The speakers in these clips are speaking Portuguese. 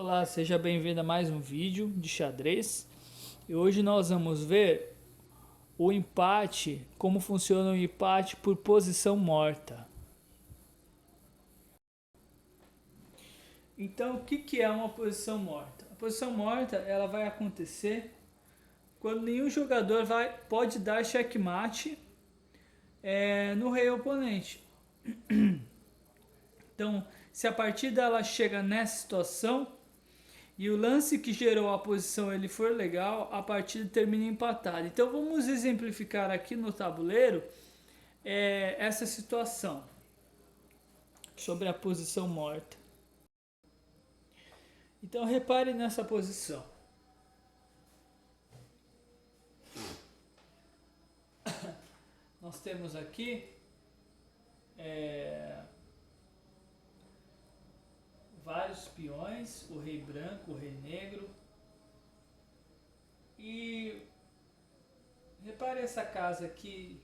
Olá, seja bem-vindo a mais um vídeo de xadrez. E hoje nós vamos ver o empate, como funciona o empate por posição morta. Então, o que é uma posição morta? A posição morta ela vai acontecer quando nenhum jogador pode dar checkmate no rei oponente. Então, se a partida ela chega nessa situação, e o lance que gerou a posição ele for legal, a partida termina empatada. Então vamos exemplificar aqui no tabuleiro essa situação sobre a posição morta. Então repare nessa posição. Nós temos aqui vários peões, o rei branco, o rei negro. E repare essa casa aqui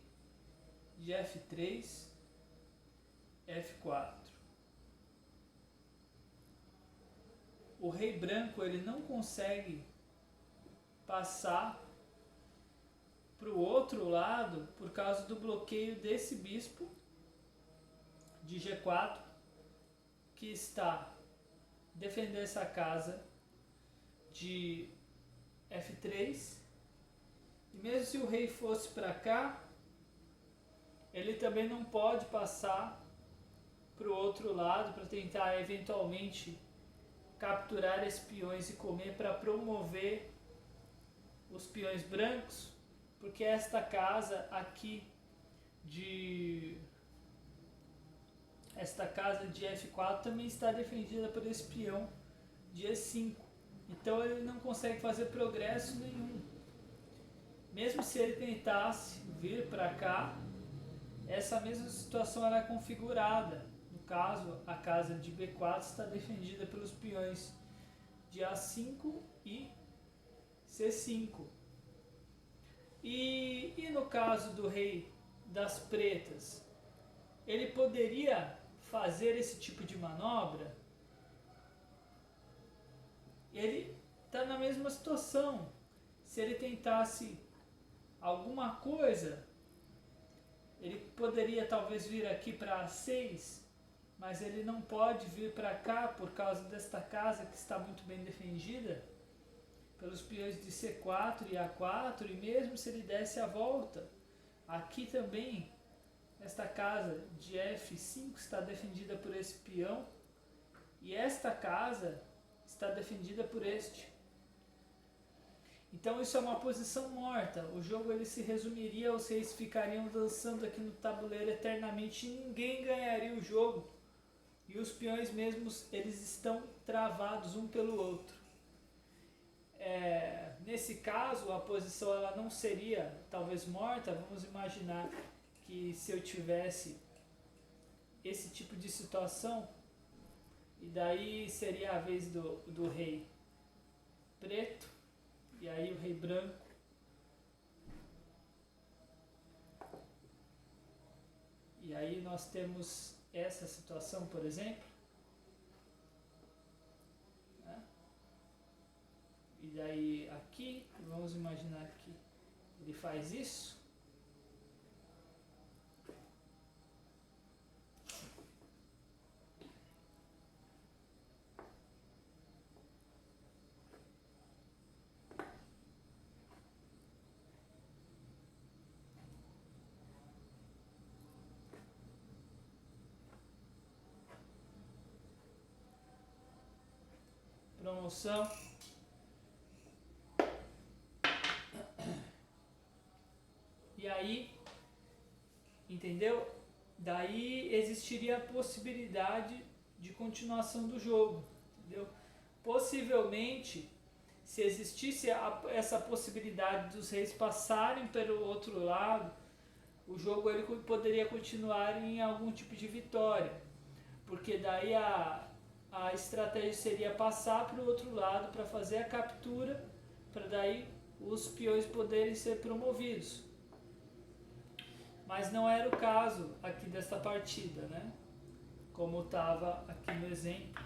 de F3, F4. O rei branco ele não consegue passar para o outro lado por causa do bloqueio desse bispo de G4 que está defendendo essa casa de F3. E mesmo se o rei fosse para cá, ele também não pode passar para o outro lado para tentar eventualmente capturar esses peões e comer para promover os peões brancos, porque esta casa aqui de F4 também está defendida por esse peão de E5. Então ele não consegue fazer progresso nenhum. Mesmo se ele tentasse vir para cá, essa mesma situação era configurada. No caso, a casa de B4 está defendida pelos peões de A5 e C5. E no caso do rei das pretas, ele poderia fazer esse tipo de manobra? Ele está na mesma situação. Se ele tentasse alguma coisa, ele poderia talvez vir aqui para A6, mas ele não pode vir para cá por causa desta casa que está muito bem defendida pelos peões de C4 e A4, e mesmo se ele desse a volta, aqui também esta casa de F5 está defendida por esse peão e esta casa está defendida por este. Então isso é uma posição morta. O jogo ele se resumiria, os reis ficariam dançando aqui no tabuleiro eternamente e ninguém ganharia o jogo. E os peões mesmos eles estão travados um pelo outro. Nesse caso a posição ela não seria talvez morta. Vamos imaginar que se eu tivesse esse tipo de situação, e daí seria a vez do rei preto, e aí o rei branco, e aí nós temos essa situação, por exemplo, né? E daí aqui, vamos imaginar que ele faz isso, promoção, e aí, entendeu? Daí existiria a possibilidade de continuação do jogo, entendeu? Possivelmente, se existisse essa possibilidade dos reis passarem pelo outro lado, o jogo ele poderia continuar em algum tipo de vitória, porque daí a estratégia seria passar para o outro lado para fazer a captura, para daí os peões poderem ser promovidos. Mas não era o caso aqui desta partida, né? Como estava aqui no exemplo.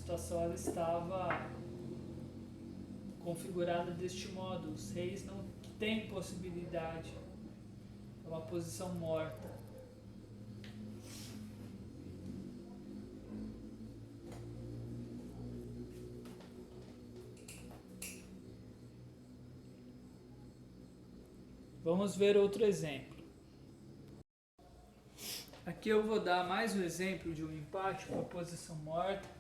situação ela estava configurada deste modo. Os reis não têm possibilidade. É uma posição morta. Vamos ver outro exemplo. Aqui eu vou dar mais um exemplo de um empate com a posição morta.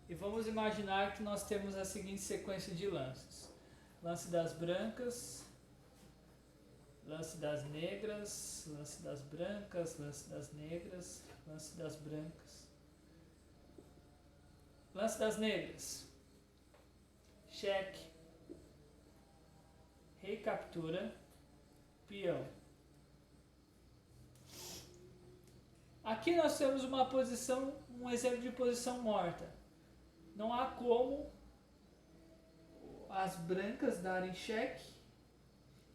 E vamos imaginar que nós temos a seguinte sequência de lances. Lance das brancas, lance das negras, lance das brancas, lance das negras, lance das brancas. Lance das negras. Cheque. Rei captura. Peão. Aqui nós temos uma posição, um exemplo de posição morta. Não há como as brancas darem cheque,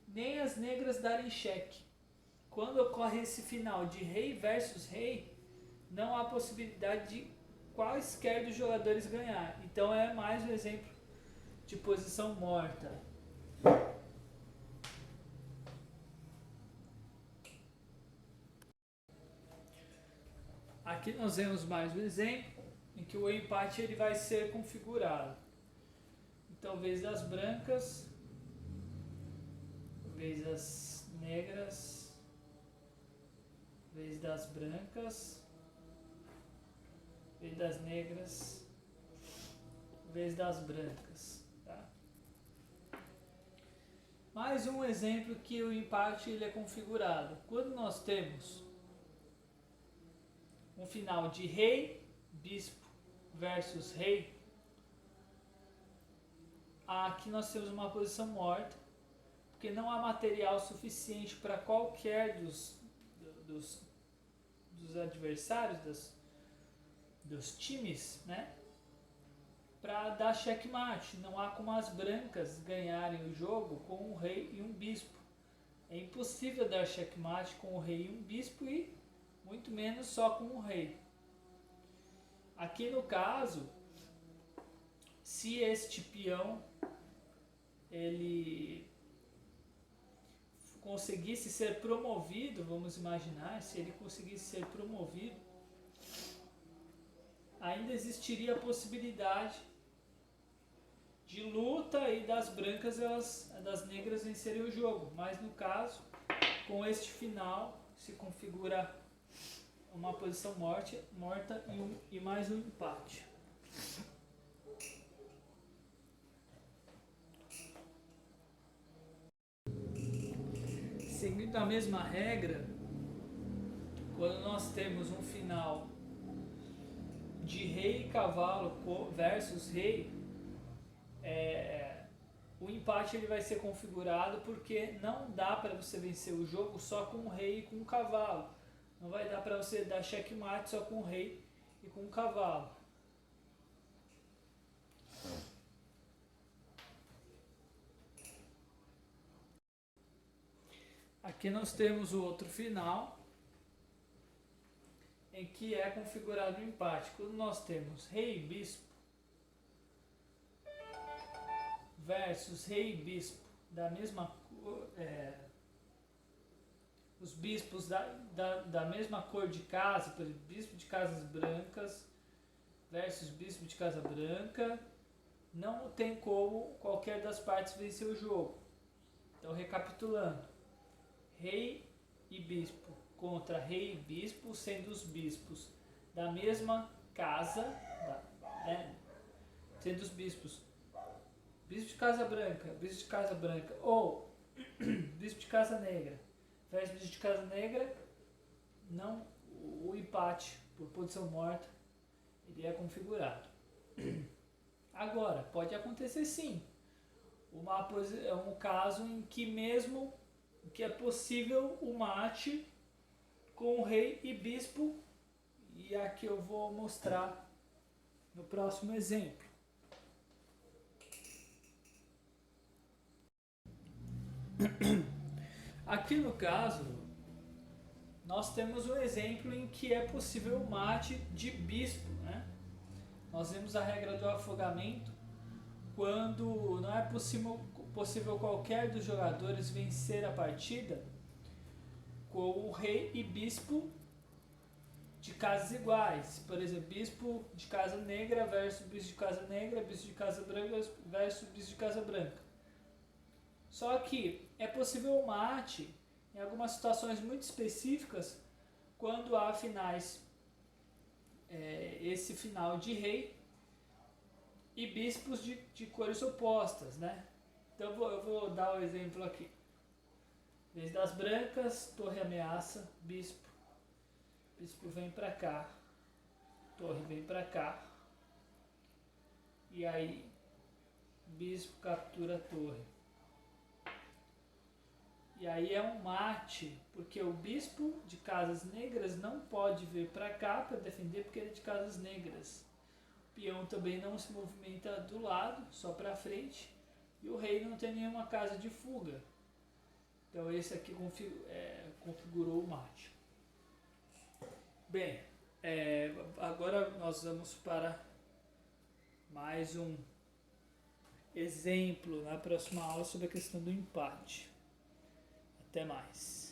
nem as negras darem cheque. Quando ocorre esse final de rei versus rei, não há possibilidade de quaisquer dos jogadores ganhar. Então é mais um exemplo de posição morta. Aqui nós vemos mais um exemplo em que o empate ele vai ser configurado. Então, vez das brancas, vez das negras, vez das brancas, vez das negras, vez das brancas. Tá? Mais um exemplo que o empate ele é configurado. Quando nós temos um final de rei, bispo versus rei, aqui nós temos uma posição morta, porque não há material suficiente para qualquer dos adversários, dos times, né, para dar checkmate. Não há como as brancas ganharem o jogo com um rei e um bispo. É impossível dar checkmate com um rei e um bispo e muito menos só com um rei. Aqui no caso, se este peão ele conseguisse ser promovido, vamos imaginar, se ele conseguisse ser promovido, ainda existiria a possibilidade de luta e das brancas, das negras vencerem o jogo. Mas no caso, com este final, se configura uma posição morta e mais um empate. Seguindo a mesma regra, quando nós temos um final de rei e cavalo versus rei, o empate ele vai ser configurado porque não dá para você vencer o jogo só com o rei e com o cavalo. Não vai dar para você dar checkmate só com o rei e com o cavalo. Aqui nós temos o outro final, em que é configurado o empate. Quando nós temos rei e bispo versus rei e bispo da mesma cor, os bispos da mesma cor de casa, por exemplo, bispo de casas brancas versus bispo de casa branca, não tem como qualquer das partes vencer o jogo. Então, recapitulando, rei e bispo contra rei e bispo, sendo os bispos da mesma casa, sendo os bispos bispo de casa branca ou bispo de casa negra versus bispo de casa negra, não, o empate por posição morta ele é configurado. Agora, pode acontecer sim um caso em que mesmo que é possível o mate com rei e bispo, e aqui eu vou mostrar no próximo exemplo. Aqui no caso, nós temos um exemplo em que é possível o mate de bispo, né? Nós vimos a regra do afogamento quando não é possível qualquer dos jogadores vencer a partida com o rei e bispo de casas iguais. Por exemplo, bispo de casa negra versus bispo de casa negra, bispo de casa branca versus bispo de casa branca. Só que é possível o mate em algumas situações muito específicas quando há finais, esse final de rei e bispos de cores opostas, né? Então eu vou dar o exemplo aqui. Vez das brancas, torre ameaça, bispo. Bispo vem pra cá, torre vem pra cá. E aí, bispo captura a torre. E aí é um mate, porque o bispo de casas negras não pode vir pra cá para defender porque ele é de casas negras. O peão também não se movimenta do lado, só pra frente. E o rei não tem nenhuma casa de fuga. Então esse aqui configurou o mate. Bem, agora nós vamos para mais um exemplo na próxima aula sobre a questão do empate. Até mais.